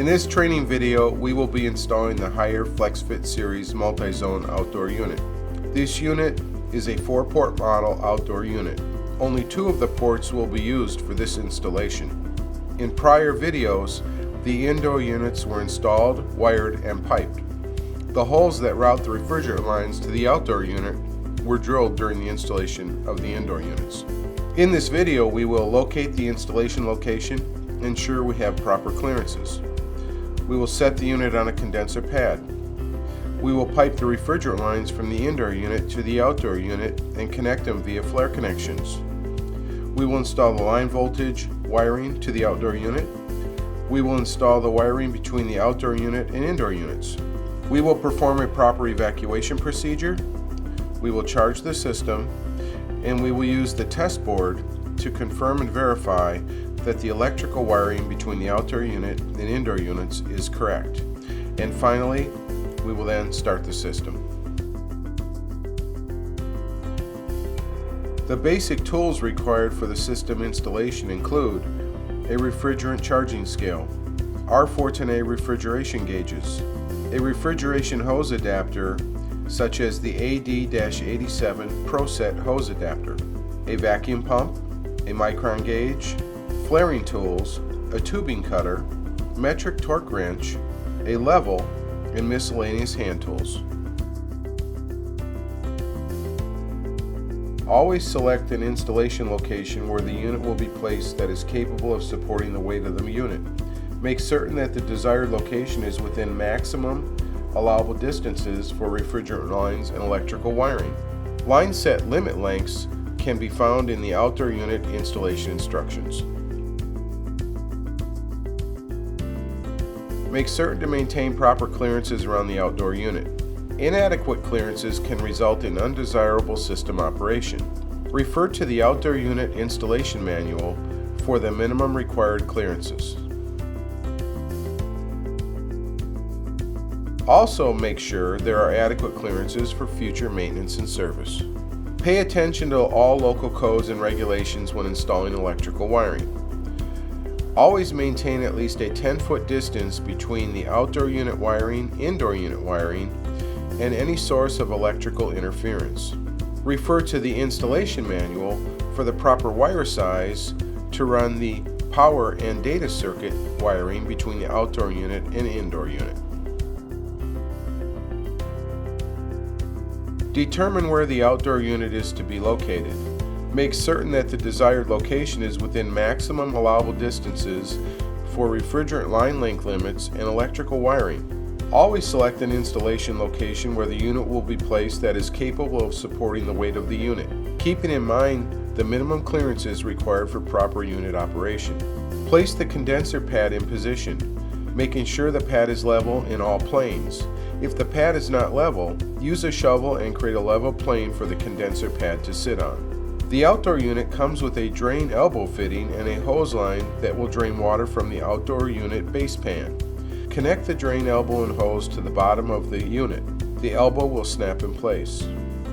In this training video, we will be installing the Haier FlexFit Series multi-zone outdoor unit. This unit is a 4-port model outdoor unit. Only 2 of the ports will be used for this installation. In prior videos, the indoor units were installed, wired, and piped. The holes that route the refrigerant lines to the outdoor unit were drilled during the installation of the indoor units. In this video, we will locate the installation location, ensure we have proper clearances. We will set the unit on a condenser pad. We will pipe the refrigerant lines from the indoor unit to the outdoor unit and connect them via flare connections. We will install the line voltage wiring to the outdoor unit. We will install the wiring between the outdoor unit and indoor units. We will perform a proper evacuation procedure. We will charge the system, and we will use the test board to confirm and verify that the electrical wiring between the outdoor unit and indoor units is correct. And finally, we will then start the system. The basic tools required for the system installation include a refrigerant charging scale, R410A refrigeration gauges, a refrigeration hose adapter such as the AD-87 ProSet hose adapter, a vacuum pump, a micron gauge, flaring tools, a tubing cutter, metric torque wrench, a level, and miscellaneous hand tools. Always select an installation location where the unit will be placed that is capable of supporting the weight of the unit. Make certain that the desired location is within maximum allowable distances for refrigerant lines and electrical wiring. Line set limit lengths can be found in the outdoor unit installation instructions. Make certain to maintain proper clearances around the outdoor unit. Inadequate clearances can result in undesirable system operation. Refer to the outdoor unit installation manual for the minimum required clearances. Also, make sure there are adequate clearances for future maintenance and service. Pay attention to all local codes and regulations when installing electrical wiring. Always maintain at least a 10-foot distance between the outdoor unit wiring, indoor unit wiring, and any source of electrical interference. Refer to the installation manual for the proper wire size to run the power and data circuit wiring between the outdoor unit and indoor unit. Determine where the outdoor unit is to be located. Make certain that the desired location is within maximum allowable distances for refrigerant line length limits and electrical wiring. Always select an installation location where the unit will be placed that is capable of supporting the weight of the unit, keeping in mind the minimum clearances required for proper unit operation. Place the condenser pad in position, making sure the pad is level in all planes. If the pad is not level, use a shovel and create a level plane for the condenser pad to sit on. The outdoor unit comes with a drain elbow fitting and a hose line that will drain water from the outdoor unit base pan. Connect the drain elbow and hose to the bottom of the unit. The elbow will snap in place.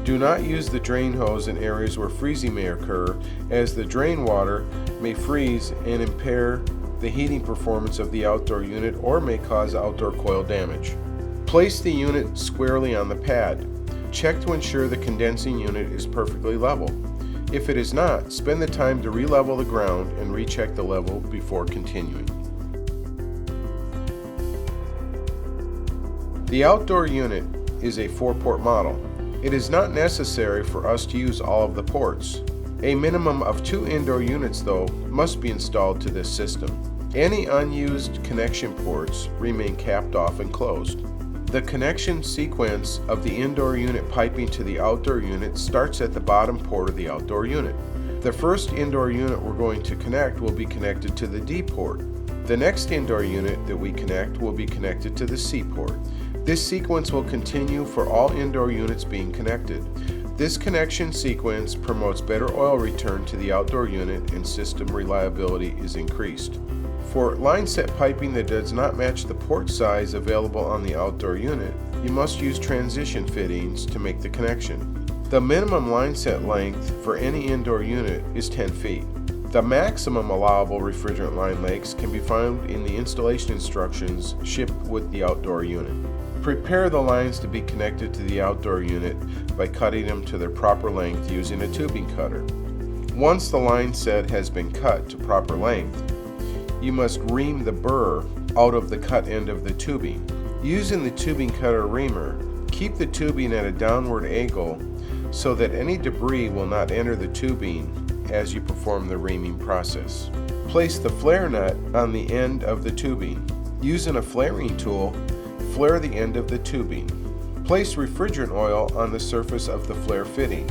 Do not use the drain hose in areas where freezing may occur, as the drain water may freeze and impair the heating performance of the outdoor unit or may cause outdoor coil damage. Place the unit squarely on the pad. Check to ensure the condensing unit is perfectly level. If it is not, spend the time to re-level the ground and recheck the level before continuing. The outdoor unit is a 4-port model. It is not necessary for us to use all of the ports. A minimum of 2 indoor units, though, must be installed to this system. Any unused connection ports remain capped off and closed. The connection sequence of the indoor unit piping to the outdoor unit starts at the bottom port of the outdoor unit. The first indoor unit we're going to connect will be connected to the D port. The next indoor unit that we connect will be connected to the C port. This sequence will continue for all indoor units being connected. This connection sequence promotes better oil return to the outdoor unit and system reliability is increased. For line set piping that does not match the port size available on the outdoor unit, you must use transition fittings to make the connection. The minimum line set length for any indoor unit is 10 feet. The maximum allowable refrigerant line lengths can be found in the installation instructions shipped with the outdoor unit. Prepare the lines to be connected to the outdoor unit by cutting them to their proper length using a tubing cutter. Once the line set has been cut to proper length, you must ream the burr out of the cut end of the tubing. Using the tubing cutter reamer, keep the tubing at a downward angle so that any debris will not enter the tubing as you perform the reaming process. Place the flare nut on the end of the tubing. Using a flaring tool, flare the end of the tubing. Place refrigerant oil on the surface of the flare fitting.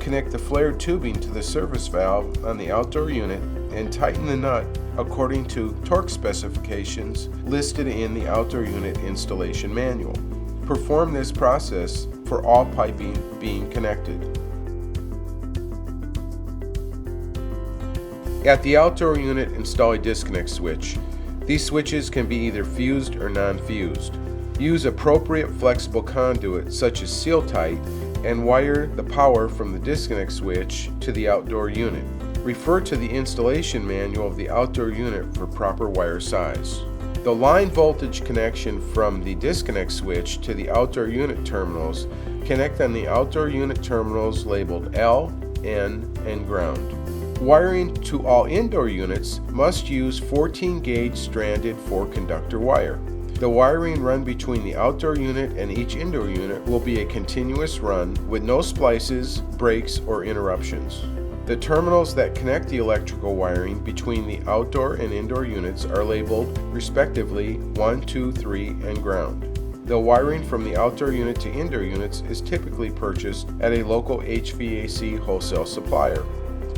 Connect the flared tubing to the service valve on the outdoor unit and tighten the nut according to torque specifications listed in the outdoor unit installation manual. Perform this process for all piping being connected. At the outdoor unit, install a disconnect switch. These switches can be either fused or non-fused. Use appropriate flexible conduit such as seal tight and wire the power from the disconnect switch to the outdoor unit. Refer to the installation manual of the outdoor unit for proper wire size. The line voltage connection from the disconnect switch to the outdoor unit terminals connect on the outdoor unit terminals labeled L, N, and ground. Wiring to all indoor units must use 14 gauge stranded 4-conductor wire. The wiring run between the outdoor unit and each indoor unit will be a continuous run with no splices, breaks, or interruptions. The terminals that connect the electrical wiring between the outdoor and indoor units are labeled respectively 1, 2, 3, and ground. The wiring from the outdoor unit to indoor units is typically purchased at a local HVAC wholesale supplier.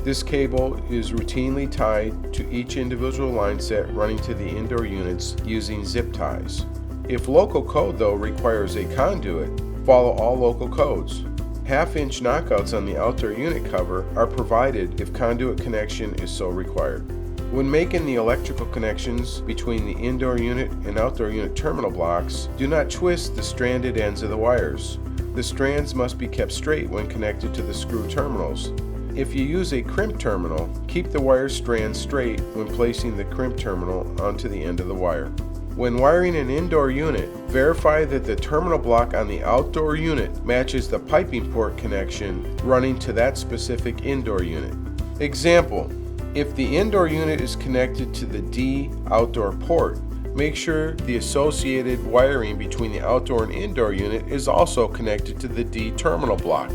This cable is routinely tied to each individual line set running to the indoor units using zip ties. If local code, though, requires a conduit, follow all local codes. Half-inch knockouts on the outdoor unit cover are provided if conduit connection is so required. When making the electrical connections between the indoor unit and outdoor unit terminal blocks, do not twist the stranded ends of the wires. The strands must be kept straight when connected to the screw terminals. If you use a crimp terminal, keep the wire strands straight when placing the crimp terminal onto the end of the wire. When wiring an indoor unit, verify that the terminal block on the outdoor unit matches the piping port connection running to that specific indoor unit. Example: if the indoor unit is connected to the D outdoor port, make sure the associated wiring between the outdoor and indoor unit is also connected to the D terminal block.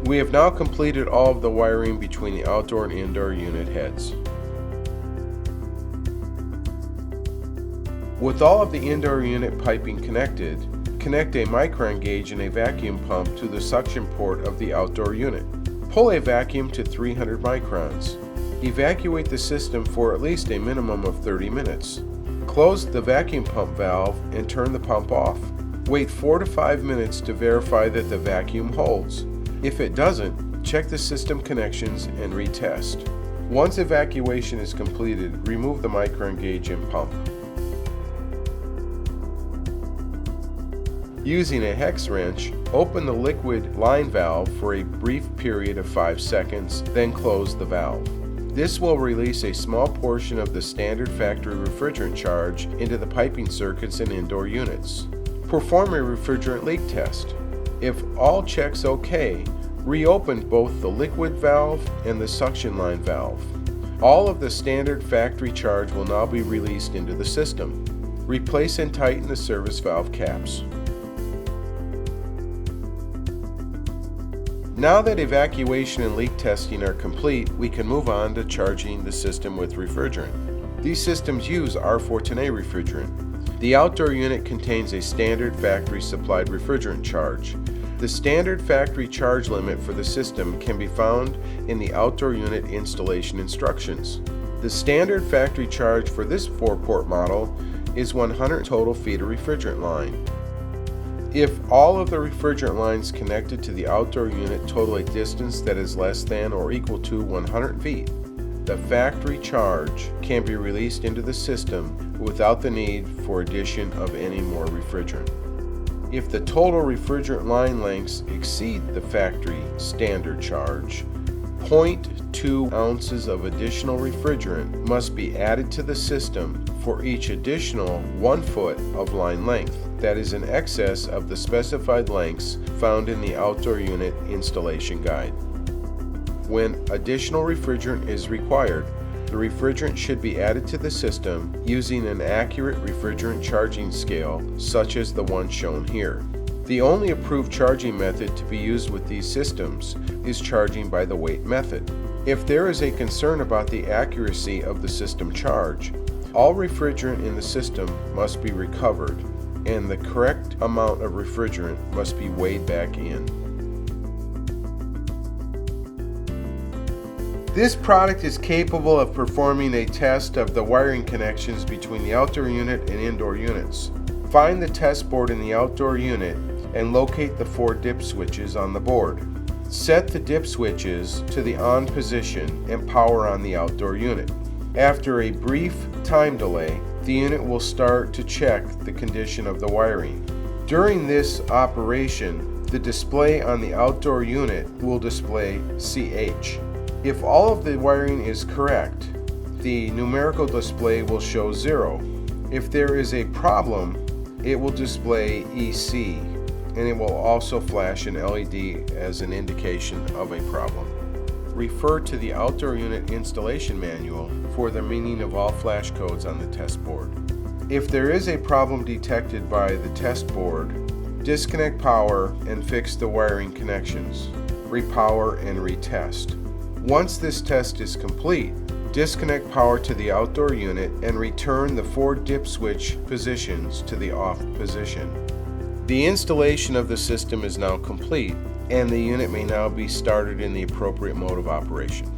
We have now completed all of the wiring between the outdoor and indoor unit heads. With all of the indoor unit piping connected, connect a micron gauge and a vacuum pump to the suction port of the outdoor unit. Pull a vacuum to 300 microns. Evacuate the system for at least a minimum of 30 minutes. Close the vacuum pump valve and turn the pump off. Wait 4 to 5 minutes to verify that the vacuum holds. If it doesn't, check the system connections and retest. Once evacuation is completed, remove the micron gauge and pump. Using a hex wrench, open the liquid line valve for a brief period of 5 seconds, then close the valve. This will release a small portion of the standard factory refrigerant charge into the piping circuits in indoor units. Perform a refrigerant leak test. If all checks OK, reopen both the liquid valve and the suction line valve. All of the standard factory charge will now be released into the system. Replace and tighten the service valve caps. Now that evacuation and leak testing are complete, we can move on to charging the system with refrigerant. These systems use R410A refrigerant. The outdoor unit contains a standard factory supplied refrigerant charge. The standard factory charge limit for the system can be found in the outdoor unit installation instructions. The standard factory charge for this 4-port model is 100 total feet of refrigerant line. If all of the refrigerant lines connected to the outdoor unit total a distance that is less than or equal to 100 feet, the factory charge can be released into the system without the need for addition of any more refrigerant. If the total refrigerant line lengths exceed the factory standard charge, 0.2 ounces of additional refrigerant must be added to the system for each additional 1 foot of line length that is in excess of the specified lengths found in the outdoor unit installation guide. When additional refrigerant is required, the refrigerant should be added to the system using an accurate refrigerant charging scale such as the one shown here. The only approved charging method to be used with these systems is charging by the weight method. If there is a concern about the accuracy of the system charge, all refrigerant in the system must be recovered and the correct amount of refrigerant must be weighed back in. This product is capable of performing a test of the wiring connections between the outdoor unit and indoor units. Find the test board in the outdoor unit and locate the 4 dip switches on the board. Set the dip switches to the on position and power on the outdoor unit. After a brief time delay, the unit will start to check the condition of the wiring. During this operation, the display on the outdoor unit will display CH. If all of the wiring is correct, the numerical display will show 0. If there is a problem, it will display EC, and it will also flash an LED as an indication of a problem. Refer to the outdoor unit installation manual for the meaning of all flash codes on the test board. If there is a problem detected by the test board, disconnect power and fix the wiring connections. Repower and retest. Once this test is complete, disconnect power to the outdoor unit and return the 4 dip switch positions to the off position. The installation of the system is now complete, and the unit may now be started in the appropriate mode of operation.